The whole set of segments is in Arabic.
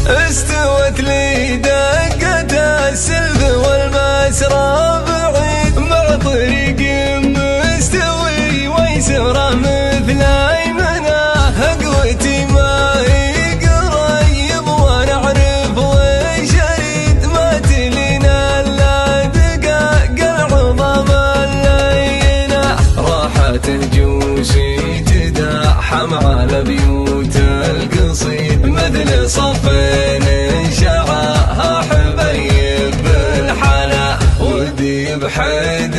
استوت لي دقة السلب والمسرى بعيد مع طريق مستوي ويسرى مثل ايمنه قوتي ما هي قريب وانا اعرف وش اريد ما تلينا الا دقاق العظام اللينه راحت جوشي تداحم على بيوت القصيد مثل صفين شعاها حبيب بالحلا ودي بحد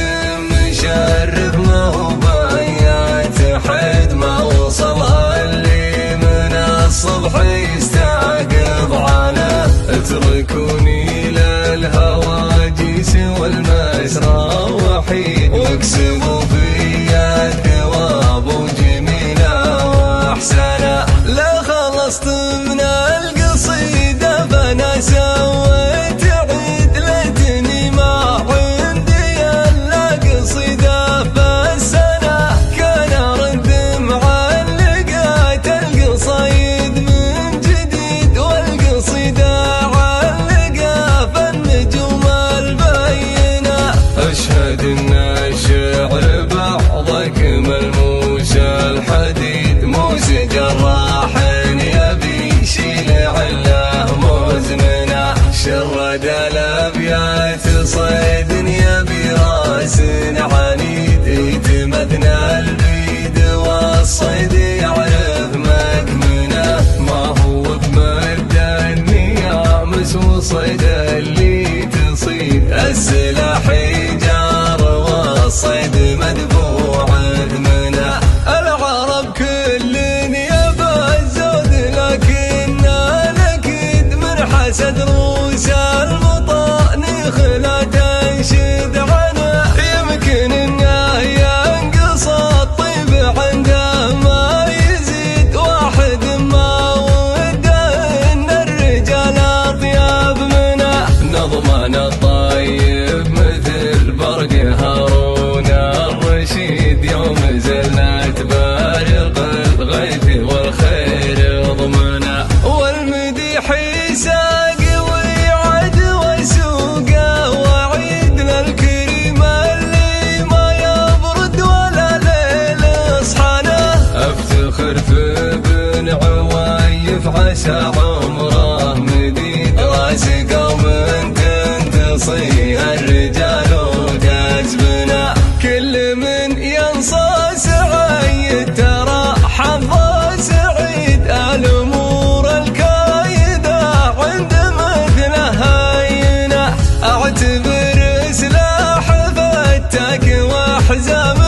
مشرف ما هو بيات حد ما وصل اللي من الصبح يستعقب على اتركوني للهواجس والمسرى وحيد واكسبوا فيا الثواب وجميله واحسنه لا خلصت من القصيدة فأنا سويت عيد ليتني ما عندي إلا قصيدة فالسنة كان أرد معلقات القصايد من جديد والقصيدة علقة فالنجوم البينة أشهد إن الشعر بعضك ملموس الحديد موس جراح شرد الابيات صيد يبي راس عنيد يتمثنى البيد والصيد يعرف مكمنه ما هو بمد النيامس وصيد اللي تصيد السلاح جار والصيد مدفوع منه العرب كل يبى الزود لكنه الاكيد من حسد روس المطاني خلا تنشد عنه يمكن انه ينقص الطيب عنده ما يزيد واحد ما وده ان الرجال اطيب منه نظمان الطيب مثل برق هارون الرشيد يوم زلت بارق الغيث والخير ضمنه والمديح يساقي عسى عمره مديد راس قوم تنتصي الرجال وتزبنا كل من ينصى سعيد ترى حظه سعيد الامور الكايده عند مثله هينه اعتبر سلاح فتك وحزام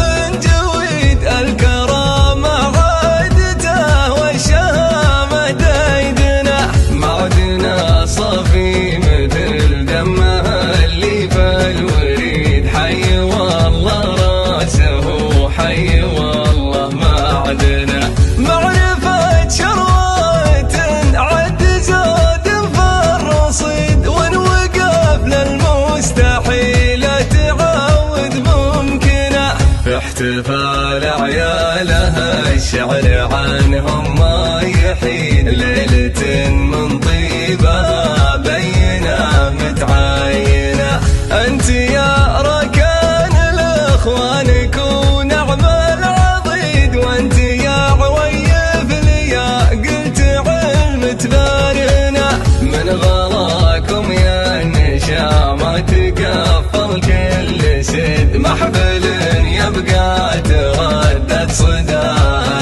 جويد الكرامه عادته والشهامه ديدنا معدنا صافي مثل دمها اللي في الوريد حي والله راسه حي والله معدنا معرفة شروة عد زود في الرصيد ونوقف للمستحيل تعود ممكنة في احتفال عيالها الشعر عنهم ما يحيد ليلة من طيبها بينة متعاينة انت يا ركان الاخوان كون اعمال عضيد وانت يا عويف ليا قلت علم تبارنا من غلاكم يا النشا ما تقفل كل سد محفل يبقى تردد صدى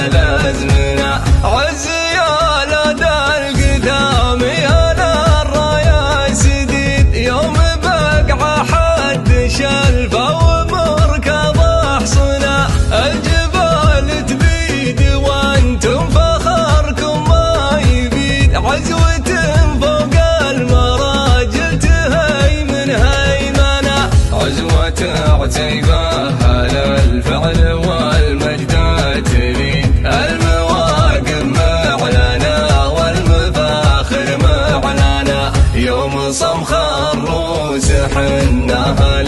الازمنه عز يا لدى القدام يا للرايا سديد يوم بقع حد شلفه ومركض احصنه الجبال تبيد وانتم فخركم ما يبيد عزوة فوق المراجل تهيمن هيمنه عزوة عتيبه على الفعل والمجد تبيد المواقف معلنه والمفاخر معلنه يوم صمخ الروس حناها